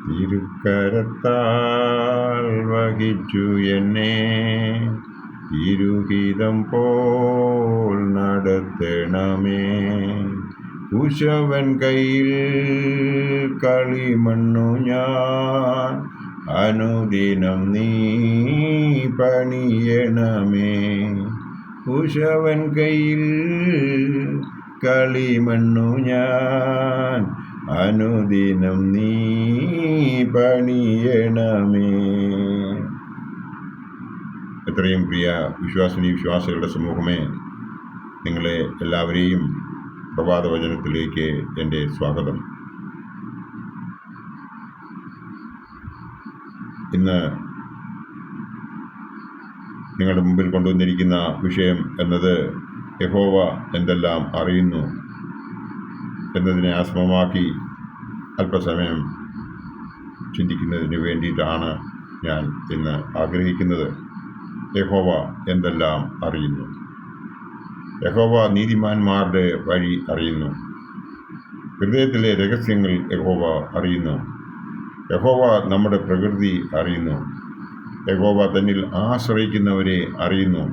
തിരുക്കരത്താൽ വഹിച്ചു എന്നെ തിരുഹിതം പോൽ നടത്തണമേ. കുശവൻ കയ്യിൽ കളിമണ്ണു ഞാൻ അനുദിനം നീ പണിയണമേ. കുശവൻ കയ്യിൽ കളിമണ്ണു ഞാൻ അനുദിനം നീ പണിയണമേ. എത്രയും പ്രിയ വിശ്വാസിനി വിശ്വാസികളുടെ സമൂഹമേ, നിങ്ങളെ എല്ലാവരെയും പ്രഭാതവചനത്തിലേക്ക് എൻ്റെ സ്വാഗതം. ഇന്ന് നിങ്ങളുടെ മുമ്പിൽ കൊണ്ടുവന്നിരിക്കുന്ന വിഷയം എന്നത് യഹോവ എന്തെല്ലാം അറിയുന്നു എന്നതിനെ ആസ്പദമാക്കി അല്പസമയം ചിന്തിക്കുന്നതിന് വേണ്ടിയിട്ടാണ് ഞാൻ ഇന്ന് ആഗ്രഹിക്കുന്നത്. യഹോവ എന്തെല്ലാം അറിയുന്നു? യഹോവ നീതിമാന്മാരുടെ വഴി അറിയുന്നു. ഹൃദയത്തിലെ രഹസ്യങ്ങൾ യഹോവ അറിയുന്നു. യഹോവ നമ്മുടെ പ്രകൃതി അറിയുന്നു. യഹോവ തന്നിൽ ആശ്രയിക്കുന്നവരെ അറിയുന്നു.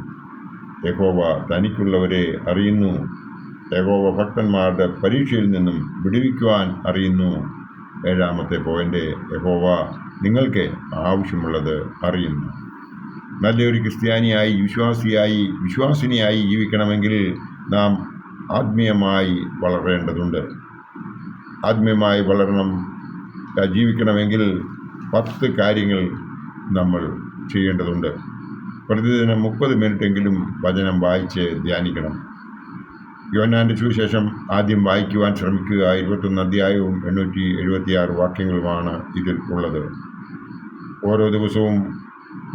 യഹോവ തനിക്കുള്ളവരെ അറിയുന്നു. യഹോവ ഭക്തന്മാരുടെ പരീക്ഷയിൽ നിന്നും വിടുവിക്കുവാൻ അറിയുന്നു. ഏഴാമത്തെ പോയിന്റ്, യഹോവ നിങ്ങൾക്ക് ആവശ്യമുള്ളത് അറിയുന്നു. നല്ലൊരു ക്രിസ്ത്യാനിയായി, വിശ്വാസിനിയായി ജീവിക്കണമെങ്കിൽ നാം ആത്മീയമായി വളരേണ്ടതുണ്ട്. ആത്മീയമായി ജീവിക്കണമെങ്കിൽ 10 കാര്യങ്ങൾ നമ്മൾ ചെയ്യേണ്ടതുണ്ട്. പ്രതിദിനം 30 മിനിറ്റെങ്കിലും വചനം വായിച്ച് ധ്യാനിക്കണം. യോഹന്നാന്റെ സുവിശേഷം ആദ്യം വായിക്കുവാൻ ശ്രമിക്കുക. 21 അധ്യായവും 876 വാക്യങ്ങളുമാണ് ഇതിൽ ഉള്ളത്. ഓരോ ദിവസവും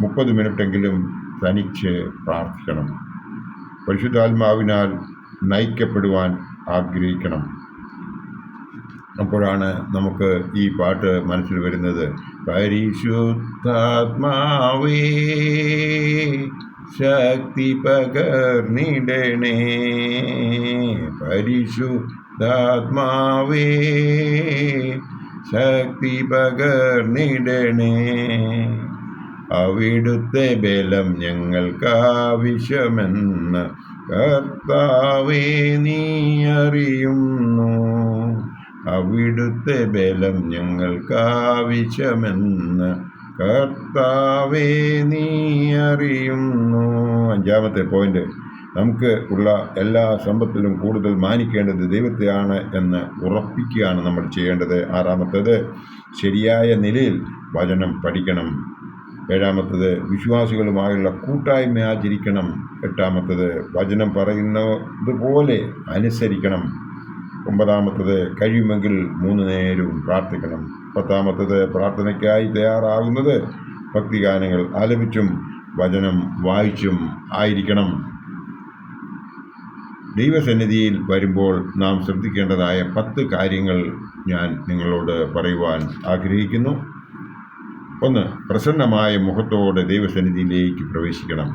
30 മിനിറ്റെങ്കിലും തനിച്ച് പ്രാർത്ഥിക്കണം. പരിശുദ്ധാത്മാവിനാൽ നയിക്കപ്പെടുവാൻ ആഗ്രഹിക്കണം. അപ്പോഴാണ് നമുക്ക് ഈ പാട്ട് മനസ്സിൽ വരുന്നത്. പരിശുദ്ധാത്മാവേ ശക്തി പകർന്നിടണേ, പരിശുദ്ധാത്മാവേ ശക്തി പകർന്നിടണേ, അവിടുത്തെ ബലം ഞങ്ങൾക്കാവശ്യമെന്ന് കർത്താവേ നീ അറിയുന്നു. അവിടുത്തെ ബലം ഞങ്ങൾക്കാവശ്യമെന്ന് കർത്താവേ നീ അറിയുന്നു. 5-ാമത്തെ പോയിന്റ്, നമുക്ക് ഉള്ള എല്ലാ സമ്പത്തിലും കൂടുതൽ മാനിക്കേണ്ടത് ദൈവത്തെയാണ് എന്ന് ഉറപ്പിക്കുകയാണ് നമ്മൾ ചെയ്യേണ്ടത്. 6-ാമത്തേത്, ശരിയായ നിലയിൽ വചനം പഠിക്കണം. 7-ാമത്തേത്, വിശ്വാസികളുമായുള്ള കൂട്ടായ്മ ആചരിക്കണം. 8-ാമത്തേത്, വചനം പറയുന്നത് പോലെ അനുസരിക്കണം. 9-ാമത്തേത്, കഴിയുമെങ്കിൽ 3 നേരവും പ്രാർത്ഥിക്കണം. 10-ാമത്തേത്, പ്രാർത്ഥനയ്ക്കായി തയ്യാറാകുന്നത് ഭക്തിഗാനങ്ങൾ ആലപിച്ചും വചനം വായിച്ചും ആയിരിക്കണം. ദൈവസന്നിധിയിൽ വരുമ്പോൾ നാം ശ്രദ്ധിക്കേണ്ടതായ 10 കാര്യങ്ങൾ ഞാൻ നിങ്ങളോട് പറയുവാൻ ആഗ്രഹിക്കുന്നു. 1, പ്രസന്നമായ മുഖത്തോടെ ദൈവസന്നിധിയിലേക്ക് പ്രവേശിക്കണം.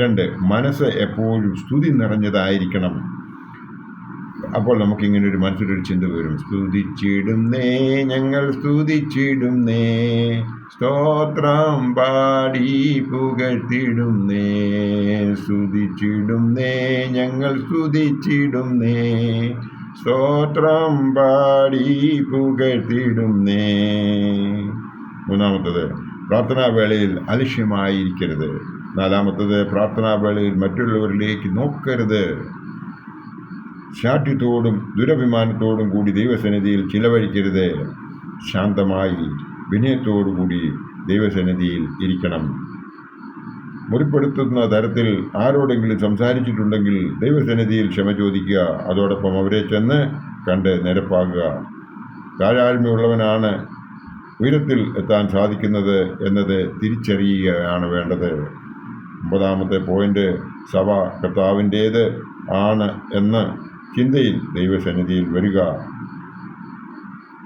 2, മനസ്സ് എപ്പോഴും സ്തുതി നിറഞ്ഞതായിരിക്കണം. അപ്പോൾ നമുക്കിങ്ങനൊരു മനസ്സിലൊരു ചിന്ത വരും. സ്തുതിച്ചിടുന്നേ, ഞങ്ങൾ സ്തുതിച്ചിടുന്നേ, സ്തോത്രം പാടി പുകഴ്ത്തിടുന്നേ, സ്തുതിച്ചിടുന്നേ, ഞങ്ങൾ സ്തുതിച്ചിടുന്നേ, സ്തോത്രം പാടി പുകഴ്ത്തിടുന്നേ. 3-ാമത്തേത്, പ്രാർത്ഥനാവേളയിൽ അലക്ഷ്യമായിരിക്കരുത്. 4-ാമത്തേത്, പ്രാർത്ഥനാവേളയിൽ മറ്റുള്ളവരിലേക്ക് നോക്കരുത്. ശാഠ്യത്തോടും ദുരഭിമാനത്തോടും കൂടി ദൈവസന്നിധിയിൽ ചിലവഴിക്കരുത്. ശാന്തമായി വിനയത്തോടുകൂടി ദൈവസന്നിധിയിൽ ഇരിക്കണം. മുറിപ്പെടുത്തുന്ന തരത്തിൽ ആരോടെങ്കിലും സംസാരിച്ചിട്ടുണ്ടെങ്കിൽ ദൈവസന്നിധിയിൽ ക്ഷമ ചോദിക്കുക. അതോടൊപ്പം അവരെ ചെന്ന് കണ്ട് നിരപ്പാക്കുക. താഴാഴ്മയുള്ളവനാണ് ഉയരത്തിൽ എത്താൻ സാധിക്കുന്നത് എന്നത് തിരിച്ചറിയുകയാണ് വേണ്ടത്. 9-ാമത്തെ പോയിന്റ്, സഭ കർത്താവിൻ്റേത് ആണ് എന്ന ചിന്തയിൽ ദൈവസന്നിധിയിൽ വരിക.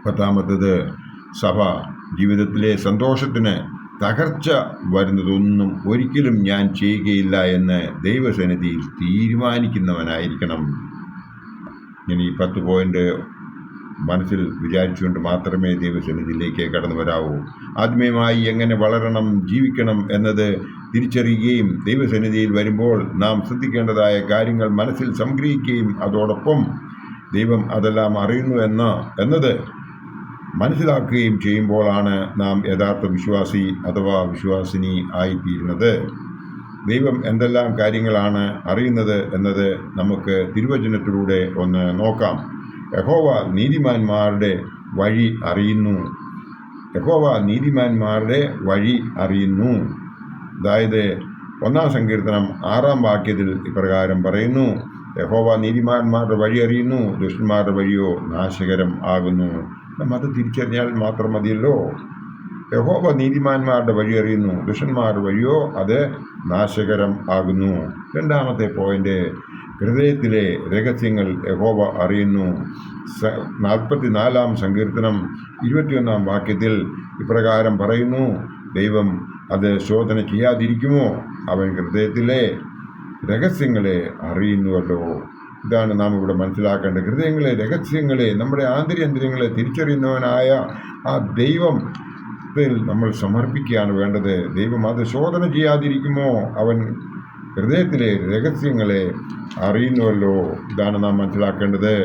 10-ാമത്തേത്, സഭ ജീവിതത്തിലെ സന്തോഷത്തിന് തകർച്ച വരുന്നതൊന്നും ഒരിക്കലും ഞാൻ ചെയ്യുകയില്ല എന്ന് ദൈവസന്നിധിയിൽ തീരുമാനിക്കുന്നവനായിരിക്കണം. ഇനി 10 പോയിന്റ് മനസ്സിൽ വിചാരിച്ചുകൊണ്ട് മാത്രമേ ദൈവസന്നിധിയിലേക്ക് കടന്നു വരാവൂ. ആത്മീയമായി എങ്ങനെ വളരണം, ജീവിക്കണം എന്നത് തിരിച്ചറിയുകയും ദൈവസന്നിധിയിൽ വരുമ്പോൾ നാം ശ്രദ്ധിക്കേണ്ടതായ കാര്യങ്ങൾ മനസ്സിൽ സംഗ്രഹിക്കുകയും അതോടൊപ്പം ദൈവം അതെല്ലാം അറിയുന്നു എന്നത് മനസ്സിലാക്കുകയും ചെയ്യുമ്പോഴാണ് നാം യഥാർത്ഥ വിശ്വാസി അഥവാ വിശ്വാസിനി ആയിത്തീരുന്നത്. ദൈവം എന്തെല്ലാം കാര്യങ്ങളാണ് അറിയുന്നത് എന്നത് നമുക്ക് തിരുവചനത്തിലൂടെ ഒന്ന് നോക്കാം. യഹോവ നീതിമാന്മാരുടെ വഴി അറിയുന്നു. യഹോവ നീതിമാന്മാരുടെ വഴി അറിയുന്നു. അതായത് 1-ാം സങ്കീർത്തനം 6-ാം വാക്യത്തിൽ ഇപ്രകാരം പറയുന്നു: യഹോവ നീതിമാന്മാരുടെ വഴി അറിയുന്നു, ദുഷ്ടന്മാരുടെ വഴിയോ നാശകരം ആകുന്നു. അത് തിരിച്ചറിഞ്ഞാൽ മാത്രം മതിയല്ലോ. യഹോവ നീതിമാന്മാരുടെ വഴി അറിയുന്നു, ദുഷ്ടന്മാരുടെ വഴിയോ അത് നാശകരം ആകുന്നു. 2-ാമത്തെ പോയിന്റ്, ഹൃദയത്തിലെ രഹസ്യങ്ങൾ യഹോവ അറിയുന്നു. 44-ാം സങ്കീർത്തനം 21-ാം വാക്യത്തിൽ ഇപ്രകാരം പറയുന്നു: ദൈവം അത് ശോധന ചെയ്യാതിരിക്കുമോ? അവൻ ഹൃദയത്തിലെ രഹസ്യങ്ങളെ അറിയുന്നുവല്ലോ. ഇതാണ് നാം ഇവിടെ മനസ്സിലാക്കേണ്ടത്. ഹൃദയങ്ങളെ, രഹസ്യങ്ങളെ, നമ്മുടെ ആന്തരികേന്ദ്രിയങ്ങളെ തിരിച്ചറിയുന്നവനായ ആ ദൈവത്തിൽ നമ്മൾ സമർപ്പിക്കുകയാണ് വേണ്ടത്. ദൈവം അത് ശോധന ചെയ്യാതിരിക്കുമോ? അവൻ ഹൃദയത്തിലെ രഹസ്യങ്ങളെ അറിയുന്നുവല്ലോ. ഇതാണ് നാം മനസ്സിലാക്കേണ്ടത്.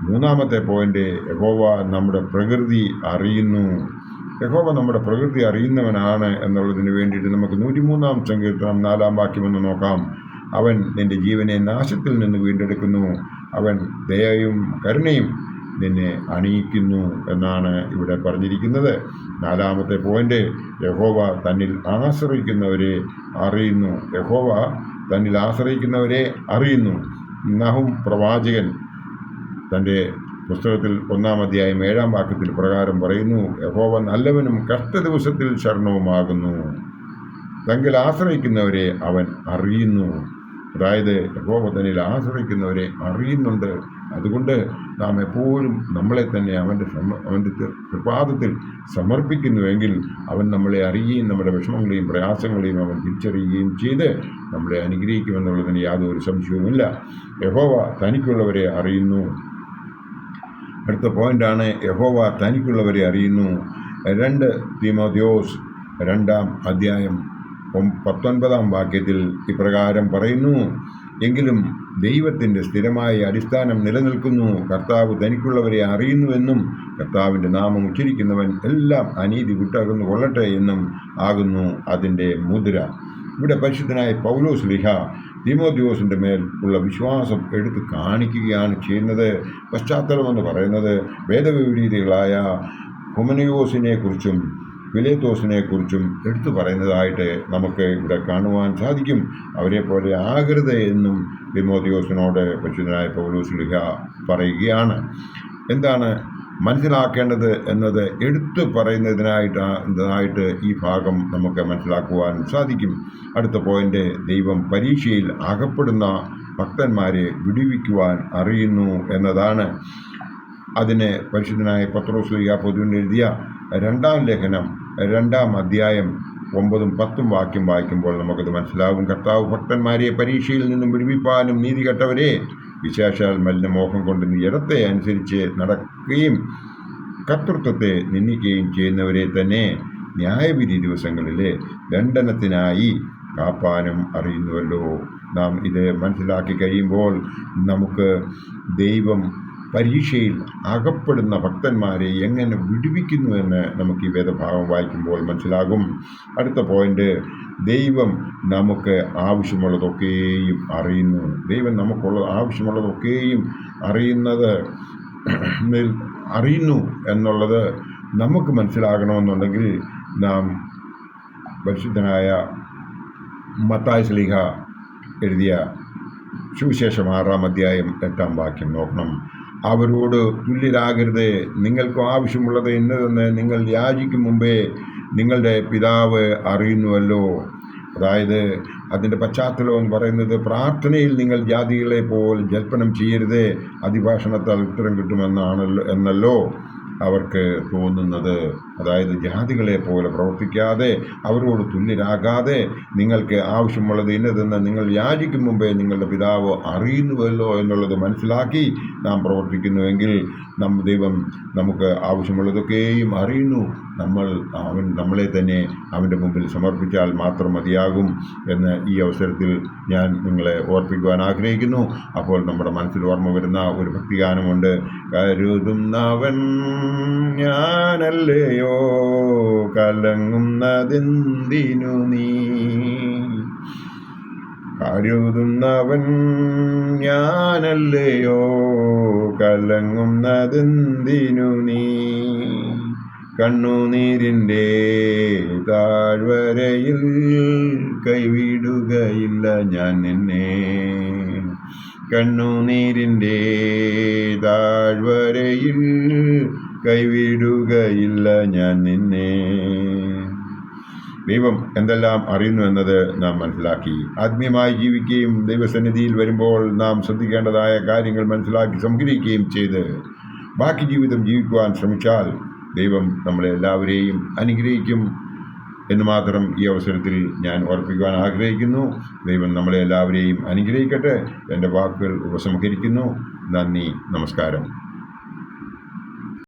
3-ാമത്തെ പോയിന്റ്, യഹോവ നമ്മുടെ പ്രകൃതി അറിയുന്നു. യഹോവ നമ്മുടെ പ്രകൃതി അറിയുന്നവനാണ് എന്നുള്ളതിന് വേണ്ടിയിട്ട് നമുക്ക് 103-ാം സങ്കീർത്തനം 4-ാം വാക്യമൊന്ന് നോക്കാം. അവൻ നിന്റെ ജീവനെ നാശത്തിൽ നിന്ന് വീണ്ടെടുക്കുന്നു, അവൻ ദയയും കരുണയും നിന്നെ അണിയിക്കുന്നു എന്നാണ് ഇവിടെ പറഞ്ഞിരിക്കുന്നത്. 4-ാമത്തെ പോയിന്റ്, യഹോവ തന്നിൽ ആശ്രയിക്കുന്നവരെ അറിയുന്നു. യഹോവ തന്നിൽ ആശ്രയിക്കുന്നവരെ അറിയുന്നു. നഹൂം പ്രവാചകൻ തൻ്റെ പുസ്തകത്തിൽ 1-ാം അധ്യായം 7-ാം വാക്യത്തിൽ പ്രകാരം പറയുന്നു: യഹോവ നല്ലവനും കഷ്ടദിവസത്തിൽ ശരണവുമാകുന്നു. തങ്കിൽ ആശ്രയിക്കുന്നവരെ അവൻ അറിയുന്നു. അതായത് യഹോവ തന്നിൽ ആശ്രയിക്കുന്നവരെ അറിയുന്നുണ്ട്. അതുകൊണ്ട് നാം എപ്പോഴും നമ്മളെ തന്നെ അവൻ്റെ കൃപാദത്തിൽ സമർപ്പിക്കുന്നുവെങ്കിൽ അവൻ നമ്മളെ അറിയുകയും നമ്മുടെ വിഷമങ്ങളെയും പ്രയാസങ്ങളെയും അവൻ തിരിച്ചറിയുകയും ചെയ്ത് നമ്മളെ അനുഗ്രഹിക്കുമെന്നുള്ളതിന് യാതൊരു സംശയവുമില്ല. യഹോവ തനിക്കുള്ളവരെ അറിയുന്നു. അടുത്ത പോയിന്റാണ്, യഹോവ തനിക്കുള്ളവരെ അറിയുന്നു. 2 തീമോഥെയോസ് 2-ാം അധ്യായം 19-ാം വാക്യത്തിൽ ഇപ്രകാരം പറയുന്നു: എങ്കിലും ദൈവത്തിൻ്റെ സ്ഥിരമായ അടിസ്ഥാനം നിലനിൽക്കുന്നു. കർത്താവ് തനിക്കുള്ളവരെ അറിയുന്നുവെന്നും കർത്താവിൻ്റെ നാമം ഉച്ചരിക്കുന്നവൻ എല്ലാം അനീതി വിട്ടകന്നു കൊള്ളട്ടെ എന്നും ആകുന്നു അതിൻ്റെ മുദ്ര. ഇവിടെ പരിശുദ്ധനായ പൗലോസ് ശ്ലീഹ തീമോഥെയോസിൻ്റെ മേൽ ഉള്ള വിശ്വാസം എടുത്ത് കാണിക്കുകയാണ് ചെയ്യുന്നത്. പശ്ചാത്തലമെന്ന് പറയുന്നത് വേദവിപരീതികളായ ഹുമനയോസിനെ കുറിച്ചും ഫിലേത്തോസിനെ കുറിച്ചും എടുത്തു പറയുന്നതായിട്ട് നമുക്ക് ഇവിടെ കാണുവാൻ സാധിക്കും. അവരെ പോലെ ആകരുത് എന്നും തീമോഥെയോസിനോട് പരിശുദ്ധനായ പൗലോസ് ശ്ലീഹ പറയുകയാണ്. എന്താണ് മനസ്സിലാക്കേണ്ടത് എന്നത് എടുത്തു പറയുന്നതിനായിട്ട് ഈ ഭാഗം നമുക്ക് മനസ്സിലാക്കുവാൻ സാധിക്കും. അടുത്ത പോയിന്റ്, ദൈവം പരീക്ഷയിൽ അകപ്പെടുന്ന ഭക്തന്മാരെ വിടുവിക്കുവാൻ അറിയുന്നു എന്നതാണ്. അതിന് പരിശുദ്ധനായ പത്രോസ് ശ്ലീഹ പൊതുവിൽ എഴുതിയ 2-ാം ലേഖനം 2-ാം അധ്യായം 9-ഉം 10-ഉം വാക്യം വായിക്കുമ്പോൾ നമുക്കത് മനസ്സിലാകും. കർത്താവ് ഭക്തന്മാരെ പരീക്ഷയിൽ നിന്നും വിടുവിപ്പാനും നീതികെട്ടവരെ വിശേഷാൽ മലിനമോഹം കൊണ്ട് ജഡത്തെ അനുസരിച്ച് നടക്കുകയും കർത്തൃത്വത്തെ നിന്ദിക്കുകയും ചെയ്യുന്നവരെ തന്നെ ന്യായവിധി ദിവസങ്ങളിലെ ദണ്ഡനത്തിനായി കാപ്പാനും അറിയുന്നുവല്ലോ. നാം ഇത് മനസ്സിലാക്കി കഴിയുമ്പോൾ നമുക്ക് ദൈവം പരീക്ഷയിൽ അകപ്പെടുന്ന ഭക്തന്മാരെ എങ്ങനെ വിടുവിക്കുന്നുവെന്ന് നമുക്ക് ഈ വേദഭാഗം വായിക്കുമ്പോൾ മനസ്സിലാകും. അടുത്ത പോയിന്റ്, ദൈവം നമുക്ക് ആവശ്യമുള്ളതൊക്കെയും അറിയുന്നു. ദൈവം നമുക്കുള്ള ആവശ്യമുള്ളതൊക്കെയും അറിയുന്നു എന്നുള്ളത് നമുക്ക് മനസ്സിലാകണമെന്നുണ്ടെങ്കിൽ നാം പരിശുദ്ധനായ മത്തായി ശ്ലീഹ എഴുതിയ സുവിശേഷം 6-ാം അധ്യായം 8-ാം വാക്യം നോക്കണം. അവരോട് തുല്യരാകരുത്, നിങ്ങൾക്ക് ആവശ്യമുള്ളത് എന്നതെന്ന് നിങ്ങൾ യാചിക്കും മുമ്പേ നിങ്ങളുടെ പിതാവ് അറിയുന്നുവല്ലോ. അതായത് അതിൻ്റെ പശ്ചാത്തലം എന്ന് പറയുന്നത്, പ്രാർത്ഥനയിൽ നിങ്ങൾ ജാതികളെ പോൽ ജൽപ്പനം ചെയ്യരുത്, അതിഭാഷണത്താൽ ഉത്തരം കിട്ടുമെന്നല്ലോ അവർക്ക് തോന്നുന്നത്. അതായത് ജാതികളെ പോലെ പ്രവർത്തിക്കാതെ അവരോട് തുല്യരാകാതെ നിങ്ങൾക്ക് ആവശ്യമുള്ളത് ഇന്നതെന്ന് നിങ്ങൾ യാചിക്കും മുമ്പേ നിങ്ങളുടെ പിതാവ് അറിയുന്നുവല്ലോ എന്നുള്ളത് മനസ്സിലാക്കി നാം പ്രവർത്തിക്കുന്നുവെങ്കിൽ ദൈവം നമുക്ക് ആവശ്യമുള്ളതൊക്കെയും അറിയുന്നു. അവൻ നമ്മളെ തന്നെ അവൻ്റെ മുമ്പിൽ സമർപ്പിച്ചാൽ മാത്രം മതിയാകും എന്ന് ഈ അവസരത്തിൽ ഞാൻ നിങ്ങളെ ഓർപ്പിക്കുവാൻ ആഗ്രഹിക്കുന്നു. അപ്പോൾ നമ്മുടെ മനസ്സിൽ ഓർമ്മ വരുന്ന ഒരു ഭക്തിഗാനമുണ്ട്. കരുതുന്നവൻ ഞാനല്ലയോ, കലങ്ങുന്നതെന്തിനു നീ? കരുതുന്നവൻ ഞാനല്ലയോ, കലങ്ങുന്നതെന്തിനു നീ? കണ്ണുനീരിൻ്റെ താഴ്വരയിൽ കൈവിടുകയില്ല ഞാൻ നിന്നെ. കണ്ണുനീരിൻ്റെ താഴ്വരയിൽ കൈവിടുകയില്ല ഞാൻ നിന്നെ. ദൈവം എന്തെല്ലാം അറിയുന്നു എന്നത് നാം മനസ്സിലാക്കി ആത്മീയമായി ജീവിക്കുകയും ദൈവസന്നിധിയിൽ വരുമ്പോൾ നാം ശ്രദ്ധിക്കേണ്ടതായ കാര്യങ്ങൾ മനസ്സിലാക്കി സംഗ്രഹിക്കുകയും ചെയ്ത് ബാക്കി ജീവിതം ജീവിക്കുവാൻ ശ്രമിച്ചാൽ ദൈവം നമ്മളെ എല്ലാവരെയും അനുഗ്രഹിക്കും എന്ന് മാത്രം ഈ അവസരത്തിൽ ഞാൻ ഓർപ്പിക്കുവാൻ ആഗ്രഹിക്കുന്നു. ദൈവം നമ്മളെ എല്ലാവരെയും അനുഗ്രഹിക്കട്ടെ. എൻ്റെ വാക്കുകൾ ഉപസംഹരിക്കുന്നു. നന്ദി, നമസ്കാരം.